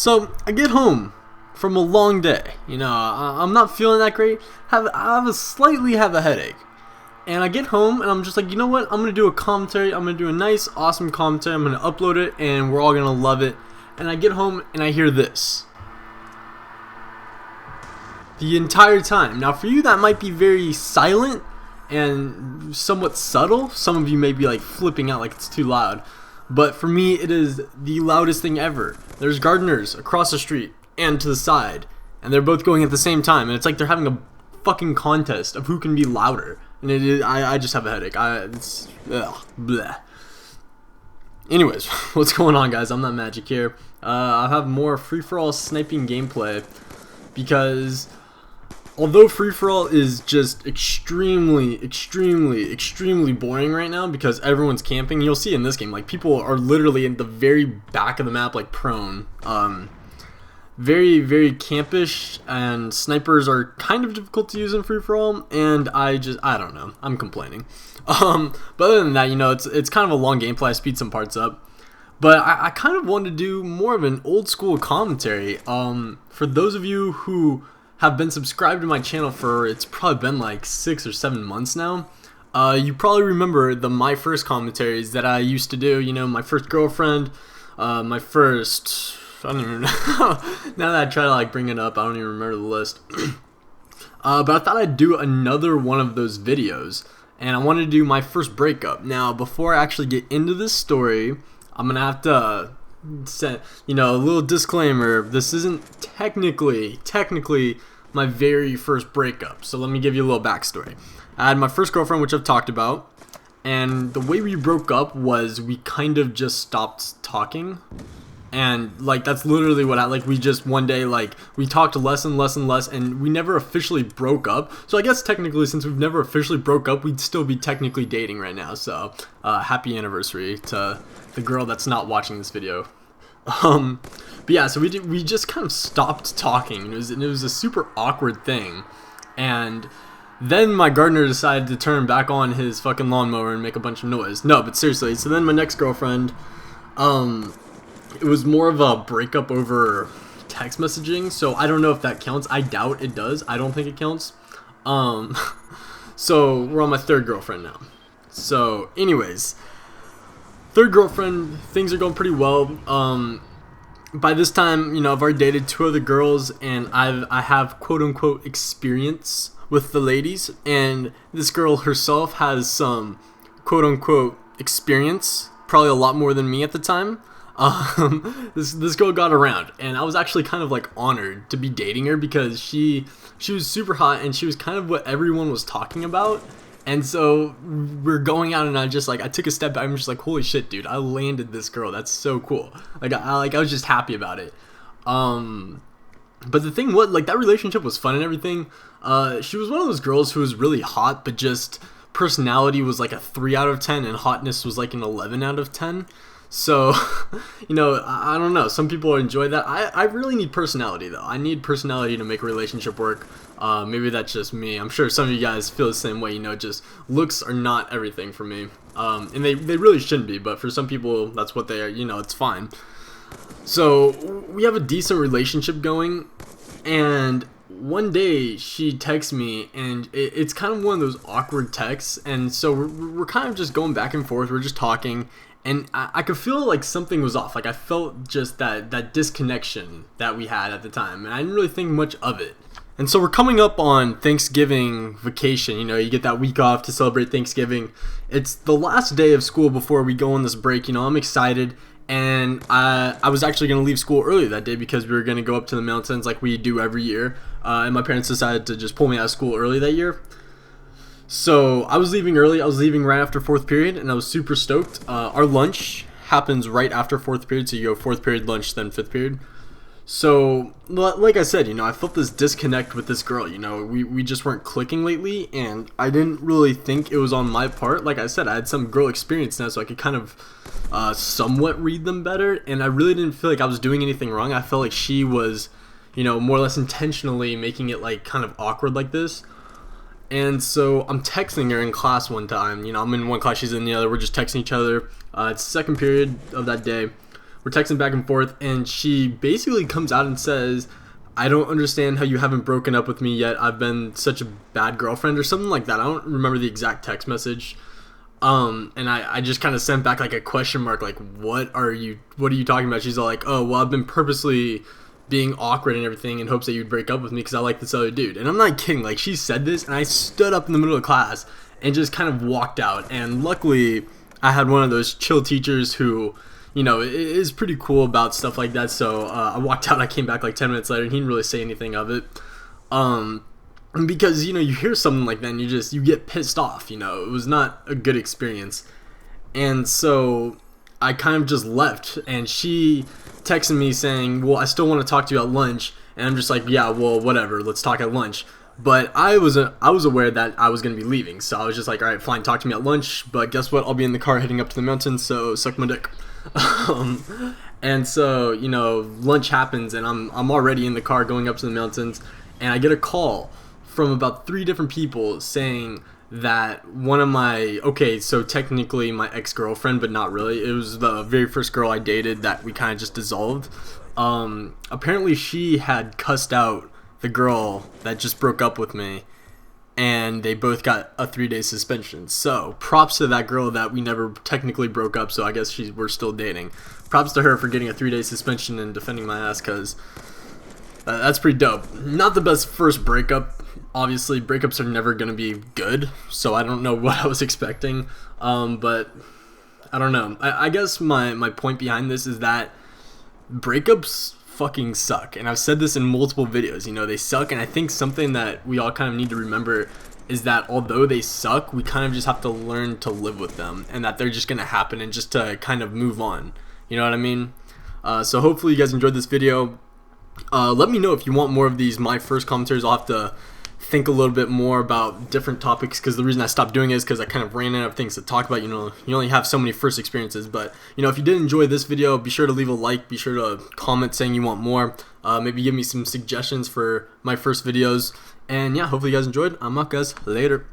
So I get home from a long day. I'm not feeling that great. I slightly have a headache. And I get home and I'm just like, you know what? I'm going to do a commentary. I'm going to do a nice, awesome commentary. I'm going to upload it and we're all going to love it. And I get home and I hear this the entire time. Now for you that might be very silent and somewhat subtle. Some of you may be like flipping out like it's too loud. But for me it is the loudest thing ever. There's gardeners across the street and to the side. And they're both going at the same time. And it's like they're having a fucking contest of who can be louder. And I just have a headache. Bleh. Anyways, what's going on, guys? ImNotMagic here. I have more free-for-all sniping gameplay because although free-for-all is just extremely boring right now because everyone's camping, you'll see in this game, like, people are literally in the very back of the map, like, prone. Very campish, and snipers are kind of difficult to use in free-for-all, and I don't know, I'm complaining. But other than that, it's kind of a long gameplay. I speed some parts up, but I kind of wanted to do more of an old school commentary. For those of you who have been subscribed to my channel for, it's probably been like 6 or 7 months now, you probably remember my first commentaries that I used to do. My first girlfriend, my first, I don't even know. Now that I try to like bring it up, I don't even remember the list. But I thought I'd do another one of those videos, and I wanted to do my first breakup. Now, before I actually get into this story, I'm gonna have to set, a little disclaimer. This isn't technically my very first breakup. So let me give you a little backstory. I had my first girlfriend, which I've talked about, and the way we broke up was we kind of just stopped talking. And like that's literally what we just one day we talked less and less, and we never officially broke up. So I guess technically, since we've never officially broke up, we'd still be technically dating right now. So happy anniversary to the girl that's not watching this video. But yeah, so we just kind of stopped talking. It was a super awkward thing. And then my gardener decided to turn back on his fucking lawnmower and make a bunch of noise. No, but seriously. So then my next girlfriend, it was more of a breakup over text messaging, so I don't know if that counts. I doubt it does. I don't think it counts. So we're on my third girlfriend now. So anyways, third girlfriend, things are going pretty well. By this time, I've already dated 2 other girls, and I have quote unquote experience with the ladies, and this girl herself has some quote unquote experience, probably a lot more than me at the time. This girl got around, and I was actually kind of like honored to be dating her because she was super hot, and she was kind of what everyone was talking about. And so we're going out, and I took a step back. I'm just like, holy shit, dude, I landed this girl. That's so cool. I was just happy about it. But the thing was, that relationship was fun and everything. She was one of those girls who was really hot, but just personality was like a 3 out of 10, and hotness was like an 11 out of 10. So, I don't know. Some people enjoy that. I really need personality, though. I need personality to make a relationship work. Maybe that's just me. I'm sure some of you guys feel the same way. Just looks are not everything for me. And they really shouldn't be. But for some people, that's what they are. It's fine. So, we have a decent relationship going. And one day, she texts me. And it's kind of one of those awkward texts. And so, we're kind of just going back and forth. We're just talking. And I could feel like something was off. I felt just that disconnection that we had at the time. And I didn't really think much of it. And so we're coming up on Thanksgiving vacation. You get that week off to celebrate Thanksgiving. It's the last day of school before we go on this break. I'm excited. And I was actually going to leave school early that day because we were going to go up to the mountains like we do every year. And my parents decided to just pull me out of school early that year. So I was leaving early. I was leaving right after 4th period, and I was super stoked. Our lunch happens right after 4th period, so you go 4th period lunch, then 5th period. So, like I said, I felt this disconnect with this girl. We just weren't clicking lately, and I didn't really think it was on my part. Like I said, I had some girl experience now, so I could kind of somewhat read them better, and I really didn't feel like I was doing anything wrong. I felt like she was, more or less intentionally making it kind of awkward like this. And so I'm texting her in class one time. I'm in one class, she's in the other. We're just texting each other. It's the 2nd period of that day. we're texting back and forth, and she basically comes out and says, I don't understand how you haven't broken up with me yet. I've been such a bad girlfriend or something like that. I don't remember the exact text message. And I just kind of sent back like a question mark, like, what are you talking about? She's all like, oh, well, I've been purposely being awkward and everything in hopes that you'd break up with me because I like this other dude. And I'm not kidding. Like, she said this, and I stood up in the middle of class and just kind of walked out. And luckily, I had one of those chill teachers who, you know, is pretty cool about stuff like that. So I walked out. I came back like 10 minutes later, and he didn't really say anything of it. Because, you know, you hear something like that and you get pissed off. You know, it was not a good experience. And so I kind of just left, and she texted me saying, well, I still want to talk to you at lunch. And I'm just like, yeah, well, whatever, let's talk at lunch. But I was aware that I was going to be leaving, so I was just like, all right, fine, talk to me at lunch, but guess what, I'll be in the car heading up to the mountains, so suck my dick. And so, you know, lunch happens, and I'm already in the car going up to the mountains, and I get a call from about 3 different people saying that one of my, okay, so technically my ex-girlfriend, but not really, it was the very first girl I dated that we kind of just dissolved. Apparently she had cussed out the girl that just broke up with me, and they both got a 3-day suspension. So props to that girl that we never technically broke up, so I guess we're still dating. Props to her for getting a 3-day suspension and defending my ass, because that's pretty dope. Not the best first breakup. Obviously, breakups are never going to be good, so I don't know what I was expecting. But I don't know. I guess my point behind this is that breakups fucking suck. And I've said this in multiple videos. You know, they suck, and I think something that we all kind of need to remember is that although they suck, we kind of just have to learn to live with them, and that they're just going to happen, and just to kind of move on. You know what I mean? So hopefully you guys enjoyed this video. Let me know if you want more of these my first commentaries. I'll have to think a little bit more about different topics, because the reason I stopped doing it is because I kind of ran out of things to talk about. You know, you only have so many first experiences. But, you know, if you did enjoy this video, be sure to leave a like, be sure to comment saying you want more, maybe give me some suggestions for my first videos, and yeah, hopefully you guys enjoyed. I'm out, guys. Later.